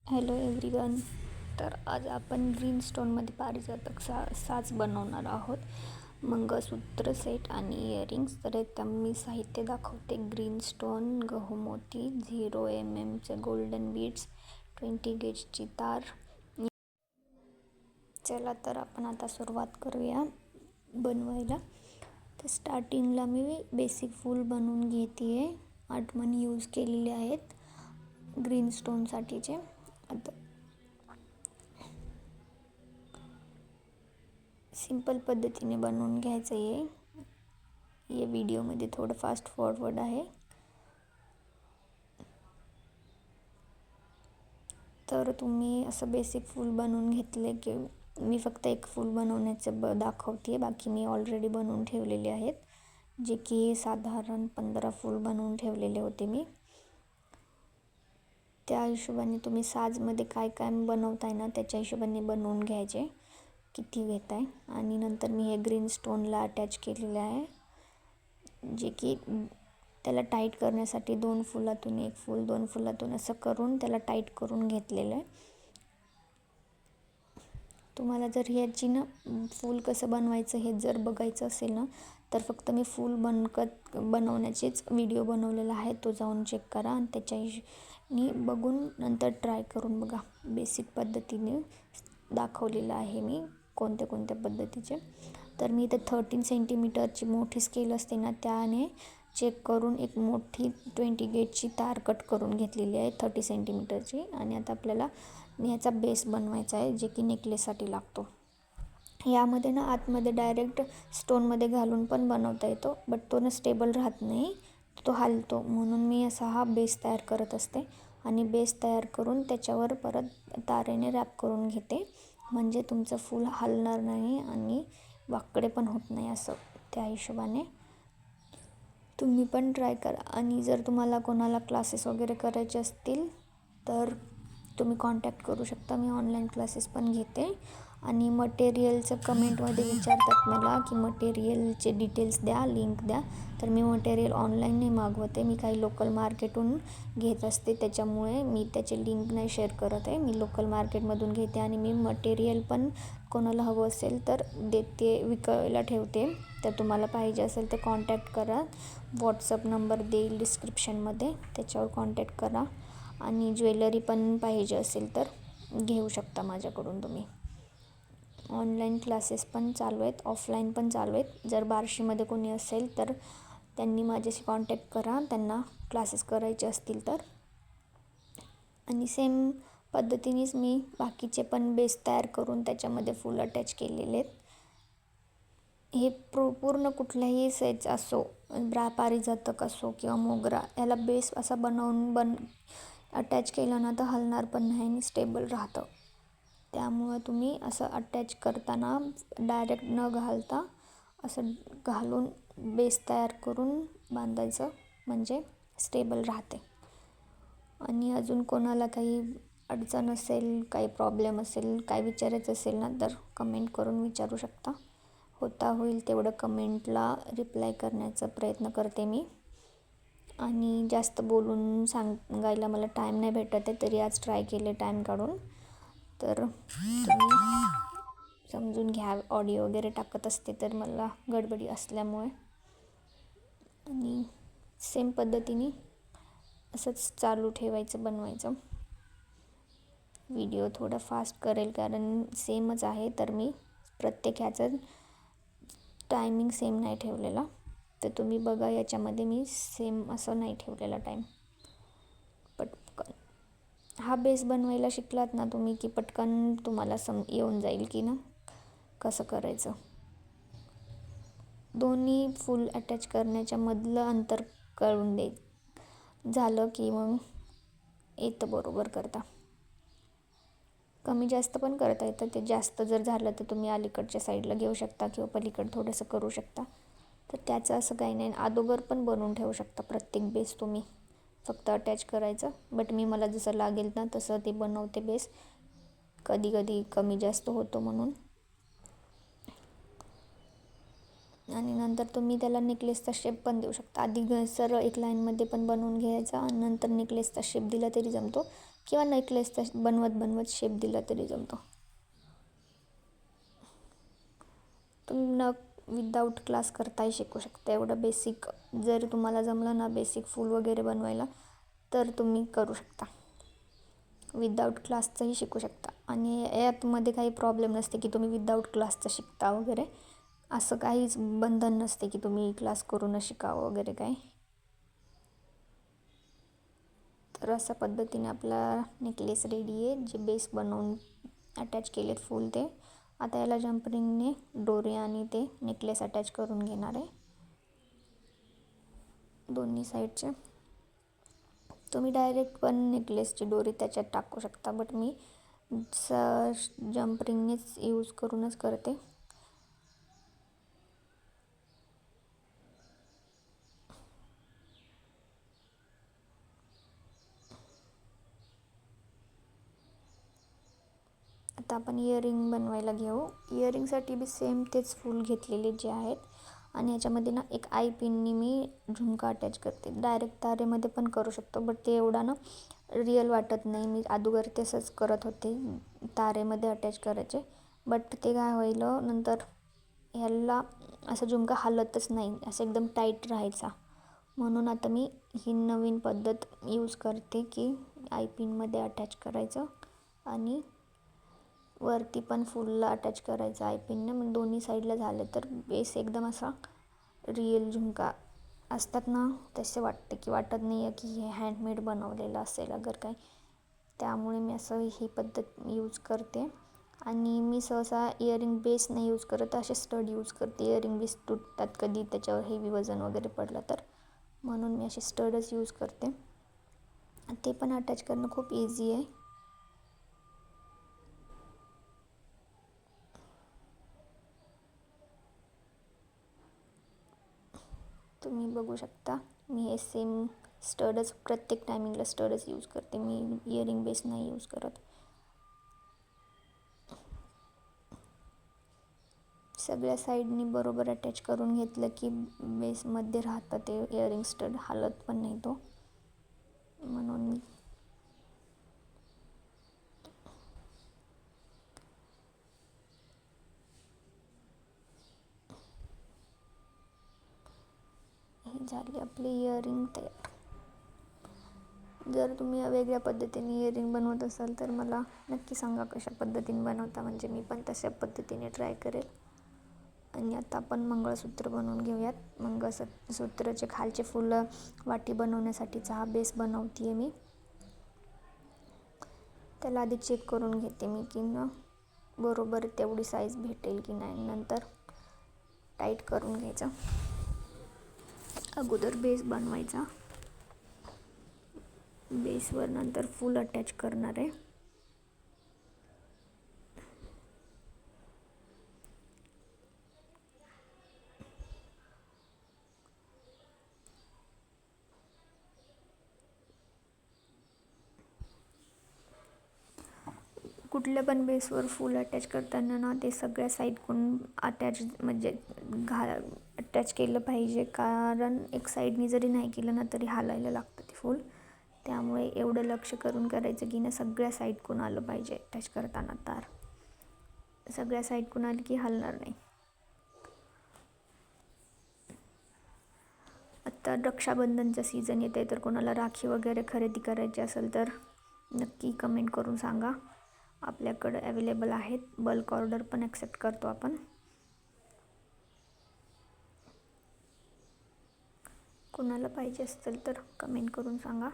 Hello everyone. तर आज आपण ग्रीन स्टोनमध्ये पारिजातक साच बनवणार आहोत. मंगळसूत्र सेट आणि इयरिंग्स. तर एकदम मी साहित्य दाखवते. ग्रीन स्टोन, गहू मोती, 0 mm गोल्डन बीड्स, 20 गेजची तार. चला तर आपण आता सुरुवात करूया बनवायला. तर स्टार्टिंगला मी बेसिक फूल बनवून घेते आहे. 8 मणी यूज केलेले आहेत ग्रीन स्टोनसाठीचे. आता सिंपल पद्धतीने बनवून घ्यायचं आहे. या व्हिडिओमध्ये थोडं फास्ट फॉरवर्ड आहे. तर तुम्ही असं बेसिक फूल बनवून घेतले की मी फक्त एक फूल बनवण्याचं दाखवते. बाकी मी ऑलरेडी बनवून ठेवलेले आहेत, जे की साधारण 15 फूल बनवून ठेवलेले होते मी. त्या हिशोबाने तुम्ही साजमध्ये काय काय बनवताय ना त्याच्या हिशोबाने बनवून घ्यायचे, किती घेत आहे. आणि नंतर मी हे ग्रीन स्टोनला अटॅच केलेलं आहे, जे की त्याला टाईट करण्यासाठी 2 फुलातून 1 फूल, 2 फुलातून असं करून त्याला टाईट करून घेतलेलं आहे. तुम्हाला जर ह्याची ना फूल कसं बनवायचं हे जर बघायचं असेल ना, तर फक्त मी फूल बनवण्याचेच व्हिडिओ बनवलेला आहे, तो जाऊन चेक करा आणि त्याच्यानी बघून नंतर ट्राय करून बघा. बेसिक पद्धतीने दाखवलेलं आहे मी कोणत्या कोणत्या पद्धतीचे. तर मी इथे 13 सेंटीमीटरची मोठी स्केल असते ना, त्याने चेक करून एक मोठी 20 गेजची तार कट करून घेतलेली आहे 30 सेंटीमीटरची. आणि आता आपल्याला ह्याचा बेस बनवायचा आहे, जे की नेकलेससाठी लागतो. यामध्ये ना आतमध्ये डायरेक्ट स्टोनमध्ये घालून पण बनवता येतो, बट तो ना स्टेबल राहत नाही, तो हलतो. म्हणून मी असा हा बेस तयार करत असते. आणि बेस तयार करून त्याच्यावर परत तारेने रॅप करून घेते, म्हणजे तुमचं फूल हलणार नाही आणि वाकडे पण होत नाही असं. त्या हिशोबाने तुम्ही पण ट्राय करा. आणि जर तुम्हाला कोणाला क्लासेस वगैरे करायचे असतील तर तुम्ही कॉन्टॅक्ट करू शकता. मी ऑनलाईन क्लासेस पण घेते. आणि मटेरियलचं कमेंटमध्ये विचारतात मला की मटेरियलचे डिटेल्स द्या, लिंक द्या. तर मी मटेरियल ऑनलाईन नाही मागवते, मी काही लोकल मार्केटहून घेत असते, त्याच्यामुळे मी त्याचे लिंक नाही शेअर करत आहे. मी लोकल मार्केटमधून घेते आणि मी मटेरियल पण कोणाला हवं असेल तर देते, विकायला ठेवते. तर तुम्हाला पाहिजे असेल तर कॉन्टॅक्ट करा. व्हॉट्सअप नंबर देईल डिस्क्रिप्शनमध्ये, त्याच्यावर कॉन्टॅक्ट करा. आणि ज्वेलरी पण पाहिजे असेल तर घेऊ शकता माझ्याकडून तुम्ही. ऑनलाईन क्लासेस पण चालू आहेत, ऑफलाईन पण चालू आहेत. जर बार्शीमध्ये कोणी असेल तर त्यांनी माझ्याशी कॉन्टॅक्ट करा, त्यांना क्लासेस करायचे असतील तर. आणि सेम पद्धतीनेच मी बाकीचे पण बेस तयार करून त्याच्यामध्ये फूल अटॅच केलेले आहेत. हे पूर्ण कुठल्याही साईज असो, पारिजातक असो किंवा मोगरा, याला बेस असा बनवून अटॅच केलं ना तर हलणार पण नाही आणि स्टेबल राहतं. त्यामुळं तुम्ही असं अटॅच करताना डायरेक्ट न घालता असं घालून बेस तयार करून बांधायचं, म्हणजे स्टेबल राहते. आणि अजून कोणाला काही अडचण असेल, काही प्रॉब्लेम असेल, काय विचारायचं असेल ना, तर कमेंट करून विचारू शकता. होईल तेवढं कमेंटला रिप्लाय करण्याचा प्रयत्न करते मी. आणि जास्त बोलून सांगायला मला टाईम नाही भेटत आहे, तरी आज ट्राय केले टाईम काढून. तर तुम्ही समजून घ्या, ऑडिओ वगैरे टाकत असते तर मला गडबडी असल्यामुळे. आणि सेम पद्धतीने असंच चालू ठेवायचं, बनवायचं. व्हिडिओ थोडा फास्ट करेल कारण सेमच आहे, तर मी प्रत्येक ह्याचं टायमिंग सेम नाही ठेवलेला. तर तुम्ही बघा, याच्यामध्ये मी सेम असं नाही ठेवलेला टाईम. पटकन हा बेस बनवायला शिकलात ना तुम्ही की पटकन तुम्हाला येऊन जाईल की ना कसं करायचं. दोन्ही फूल अटॅच करण्याच्या मधलं अंतर कळून झालं की मग येतं बरोबर करता. कमी जास्त पण करता येतं. ते जास्त जर झालं तर तुम्ही अलीकडच्या साईडला घेऊ शकता किंवा पलीकडं थोडंसं करू शकता. तर त्याचं असं काही नाही. अगोदर पण बनवून ठेवू शकता प्रत्येक बेस तुम्ही, फक्त अटॅच करायचं. बट मला जसं लागेल ना तसं ते बनवते बेस. कधी कधी कमी जास्त होतो म्हणून. आणि नंतर तुम्ही त्याला नेकलेसचा शेप पण देऊ शकता. आधी सरळ एक लाईनमध्ये पण बनवून घ्यायचा आणि नंतर नेकलेसचा शेप दिला तरी जमतो. किंवा नेकलेसचा बनवत शेप दिला तरी जमतो. तुम्ही विदाऊट क्लास करताही शिकू शकता. एवढं बेसिक जर तुम्हाला जमलं ना बेसिक फूल वगैरे बनवायला तर तुम्ही करू शकता. विदाऊट क्लासचंही शिकू शकता आणि यातमध्ये काही प्रॉब्लेम नसते की तुम्ही विदाऊट क्लासचं शिकता वगैरे. असं काहीच बंधन नसते की तुम्ही क्लास करूनच शिकावं वगैरे काय. तर अशा पद्धतीने आपला नेकलेस रेडी आहे. जे बेस बनवून अटॅच केलेत फूल ते. आता याला जंपरिंगने दोरे आणि ते नेकलेस अटॅच करून घेणार आहे दोन्ही साईडचे. तुम्ही डायरेक्ट पण नेकलेसची दोरी त्याच्यात टाकू शकता, बट मी जंपरिंगनेच यूज करूनच करते. आता आपण इयरिंग बनवायला घेऊ. इयरिंगसाठी बी सेम तेच फूल घेतलेले जे आहेत आणि याच्यामध्ये ना एक आय पिननी मी झुमका अटॅच करते. डायरेक्ट तारेमध्ये पण करू शकतो, बट ते एवढा ना रिअल वाटत नाही. मी अगोदर तसंच करत होते, तारेमध्ये अटॅच करायचे, बट ते काय होईल नंतर ह्याला असं झुमका हलतच नाही, असं एकदम टाईट राहायचा. म्हणून आता मी ही नवीन पद्धत यूज करते की आय पिनमध्ये अटॅच करायचं आणि वरती पण फुलला अटॅच करायचं आय पिनने. मग दोन्ही साईडला झालं तर बेस एकदम असा रिअल झुमका असतात ना तसे वाटते, की वाटत नाही आहे की हे हँडमेड बनवलेलं असेल अगर काय. त्यामुळे मी असं ही पद्धत यूज करते. आणि मी सहसा इयरिंग बेस नाही यूज करत, असे स्टड यूज करते. इयरिंग बेस तुटतात कधी त्याच्यावर हेवी वजन वगैरे पडलं तर, म्हणून मी असे स्टडच यूज करते. ते पण अटॅच करणं खूप इझी आहे. तुम्ही बघू शकता मी हे सेम स्टडच प्रत्येक टायमिंगला स्टडच यूज करते. मी इयरिंग बेस नाही यूज करत. सगळ्या साईडनी बरोबर अटॅच करून घेतलं की बेसमध्ये राहतं ते इयरिंग स्टड, हलत पण नाही तो. म्हणून मी ही झाली आपली इयरिंग तयार. जर तुम्ही वेगळ्या पद्धतीने इयरिंग बनवत असाल तर मला नक्की सांगा कशा पद्धतीने बनवता, म्हणजे मी पण तशा पद्धतीने ट्राय करेल. आणि आता आपण मंगळसूत्र बनवून घेऊयात. मंगळसूत्राचे खालचे फुलं वाटी बनवण्यासाठीचा हा बेस बनवते आहे मी. त्याला आधी चेक करून घेते मी की न बरोबर तेवढी साईज भेटेल की नाही. नंतर टाईट करून घ्यायचं. अगोदर बेस बनवायचा, बेसवर नंतर फूल अटॅच करणार आहे. कुठल्या पण बेसवर फूल अटॅच करताना ना ते सगळ्या साईडकडून अटॅच म्हणजे अटॅच केलं पाहिजे, कारण एक साईडनी जरी नाही केलं ना तरी हालायला लागतं ते फूल. त्यामुळे एवढं लक्ष करून करायचं की ना सगळ्या साईडकडून आलं पाहिजे अटॅच करताना तार. सगळ्या साईडकडून आलं की हलणार नाही. आता रक्षाबंधनचा सीझन येत आहे, तर कोणाला राखी वगैरे खरेदी करायची असेल तर नक्की कमेंट करून सांगा. आपल्याकडं अवेलेबल आहेत. बल्क ऑर्डर पण ॲक्सेप्ट करतो आपण. कोणाला पाहिजे असेल तर कमेंट करून सांगा.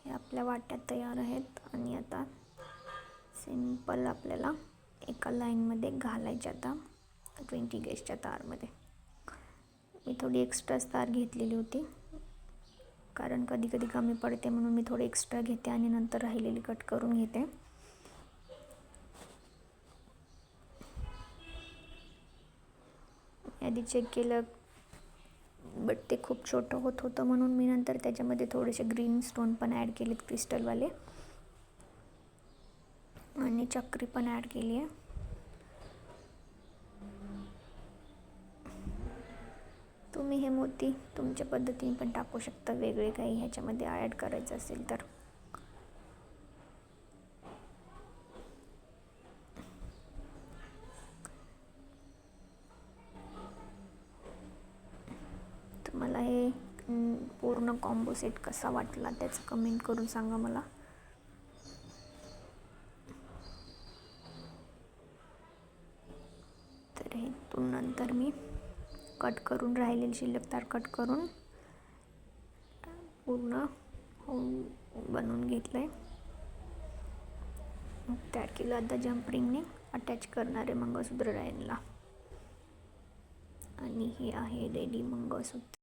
हे आपल्या वाट्या तयार आहेत आणि आता सिंपल आपल्याला एका लाईनमध्ये घालायच्या. आता 20 गेजच्या तारमध्ये मी थोडी एक्स्ट्रा तार घेतलेली होती, कारण कधी कधी कमी पडते म्हणून मी थोडी एक्स्ट्रा घेते आणि नंतर राहिलेली कट करून घेते. आधी चेक केलं बट ते खूप छोटं होत होतं, म्हणून मी नंतर त्याच्यामध्ये थोडेसे ग्रीन स्टोन पण ॲड केलेत क्रिस्टलवाले आणि चक्री पण ॲड केली आहे. तुम्ही हे मोती तुमच्या पद्धतीने पण टाकू शकता, वेगळे काही ह्याच्यामध्ये ॲड करायचं असेल तर. मला हे पूर्ण कॉम्बो सेट कसा वाटला त्याचं कमेंट करून सांगा मला. तर हे नंतर मी कट करून राहिलेली शिल्लक तार कट करून पूर्ण बनवून घेतलं आहे. मग तयार केलं. आता जंप रिंगने अटॅच करणारे मंगळसूत्र राहीलला आणि हे आहे रेडी मंगळसूत्र.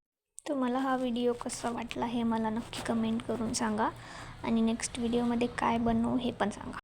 तुम्हाला हा व्हिडिओ कसा वाटला हे मला नक्की कमेंट करून सांगा आणि नेक्स्ट व्हिडिओमध्ये काय बनवू हे पण सांगा.